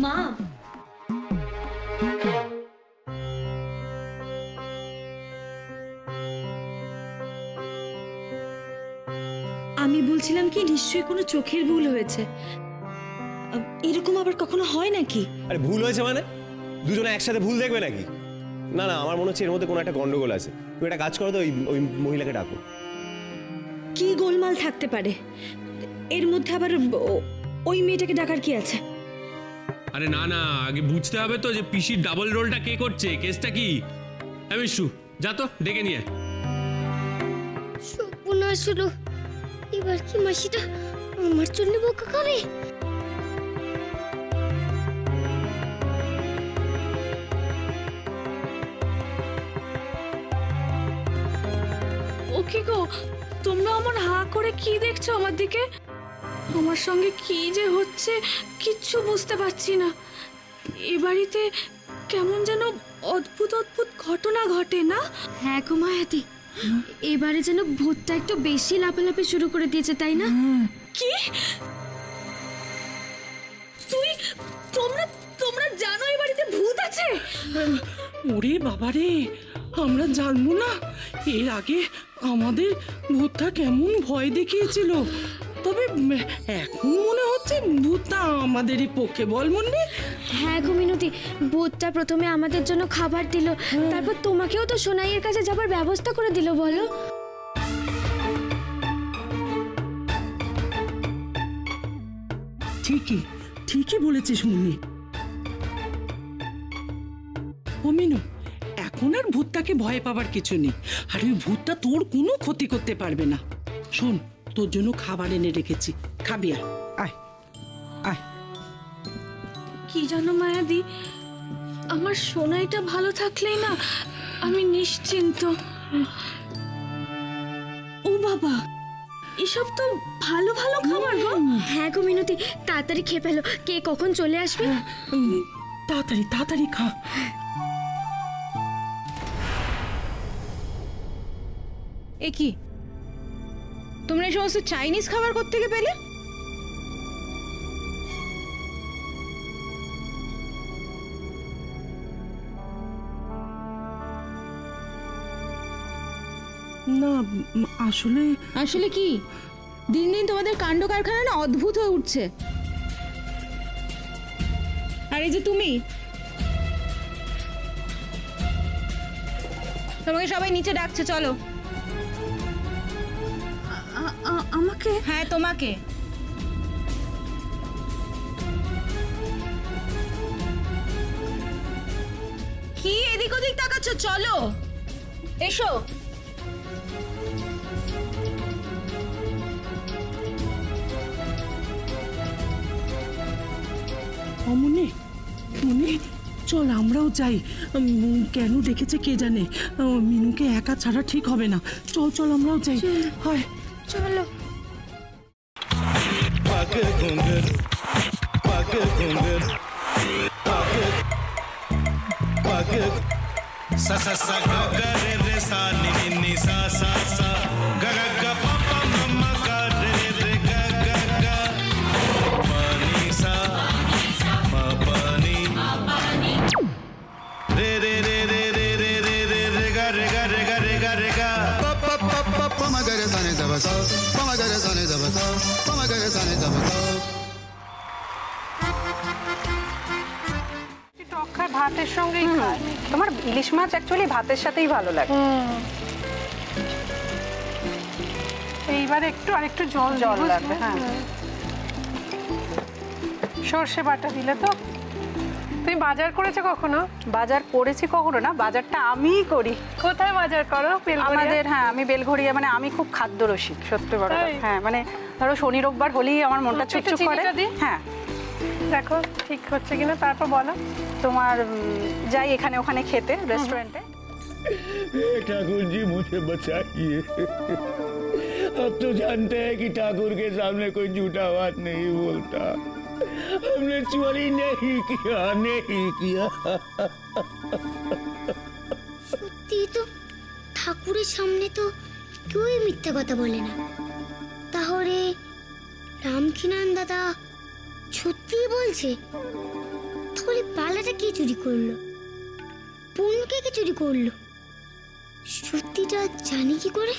মা, আমি বলছিলাম কি নিশ্চয়ই কোনো চোখের ভুল হয়েছে। এরকম আবার কখনো হয় নাকি? আরে ভুল হয়েছে মানে দুজনে একসাথে ভুল দেখবে নাকি? না না, আমার মনে হচ্ছে এর মধ্যে কোনো একটা গন্ডগোল আছে। তুমি একটা কাজ করো তো, ওই মহিলাকে ডাকো। কি গোলমাল থাকতে পারে এর মধ্যে? আবার ওই মেয়েটাকে ডাকার কি আছে? আরে না না, আগে বুঝতে হবে তো যে পিসির ডাবল রোলটা কে করছে, কেসটা কি। আমি যা তো ডেকে নিয়ে। সর্বনাশ হলো, এবার কি মাসিটা আমার জন্য বকা খাবে? ও কি গো, তোমরা আমার হাঁ করে কি দেখছো আমার দিকে? আমার সঙ্গে কি যে হচ্ছে কিচ্ছু বুঝতে পারছি না। এ বাড়িতে কেমন যেন অদ্ভুত অদ্ভুত ঘটনা ঘটে না? হ্যাঁ গো মায়াতি, এবারে যেন ভূতটা একটু বেশি লাফালাফি শুরু করে দিয়েছে, তাই না? কি? তোমরা জানো এই বাড়িতে ভূত আছে? ওরে বাবারে, আমরা জানবো না? এর আগে আমাদের ভূতটা কেমন ভয় দেখিয়েছিল, তবে এখন মনে হচ্ছে ভূতটা আমাদেরই পক্ষে। বল মুন্নি? হ্যাঁ গো মিনতি, ভূতটা প্রথমে আমাদের জন্য খাবার দিল, তারপর তোমাকেও তো সোনাইয়ের কাছে যাবার ব্যবস্থা করে দিল। বলো? ঠিকই ঠিকই বলেছিস মুন্নি। ও মিনু, এখন আর ভূতটাকে ভয় পাবার কিছু নেই, আর ওই ভূতটা তোর কোনো ক্ষতি করতে পারবে না। শোন, তোর জন্য খাবার এনে রেখেছি, খাবি? আয় আয়। কি জানো মায়াদি, আমার সোনাইটা ভালো থাকলেই না আমি নিশ্চিন্ত। ও বাবা, এসব তো ভালো ভালো খাবার গো। হ্যাঁ গো মিনতি, তাড়াতাড়ি খেয়ে ফেলো, কে কখন চলে আসবে। তাড়াতাড়ি তাড়াতাড়ি খা। এ কি, তোমরা এই সমস্ত চাইনিজ খাবার কোত্থেকে পেলে? না আসলে আসলে কি, দিন দিন তোমাদের কাণ্ড কারখানা না অদ্ভুত হয়ে উঠছে। আর এই যে তোমাকে সবাই নিচে ডাকছে, চলো। আমাকে? হ্যাঁ তোমাকে। কি এদিক ওদিক তাকাচ্ছ? চলো, এসো। মুন্নি মুন্নি, চল আমরাও যাই। কেন ডেকেছে কে জানে, মিনুকে একা ছাড়া ঠিক হবে না। চল চল আমরাও যাই। হয় চলো। sa sa sa ga ga re re sa ni ni ni sa sa sa ga ga ga pa pa ma ma ga re re ga ga ga pa ni sa ma pa ni re re re re re re re re re ga re ga re ga re ga re ga pa pa pa pa pa ma ga re sa ni da ba sa pa ma ga re sa ni da ba sa pa ma ga re sa ni da ba sa ভাতের সঙ্গেই খায়। তোমার ইলিশ মাছ actually ভাতের সাথেই ভালো লাগে। এইবার একটু আরেকটু জল লাগবে। হ্যাঁ, সর্ষে বাটা দিলে তো। তুমি বাজার করেছো কখনো? বাজার করেছি কখনো না, বাজারটা আমিই করি। কোথায় বাজার করো? আমাদের, হ্যাঁ আমি বেলঘড়িয়া, মানে আমি খুব খাদ্য রসিক, সত্যি বড়। হ্যাঁ মানে ধরো শনি রোববার হলেই আমার মনটা চুপচুপ করে। হ্যাঁ দেখো ঠিক হচ্ছে কিনা, তারপর বলো। তোমার যাই এখানে ওখানে খেতে रेस्टोरेंटे। ठाकुर जी मुझे बचाइए, अब तो जानते हैं कि ठाकुर के सामने कोई झूठा बात नहीं बोलता। हमने चोरी नहीं किया, नहीं किया। সত্যি তো, ঠাকুরের সামনে তো কেউই মিথ্যা কথা বলে না। তাহলে রামকিনান দাদা সত্যি বলছে? বলি পালাটা কে চুরি করলো? পুনকে কে চুরি করলো? সত্যিটা জানি কি করে?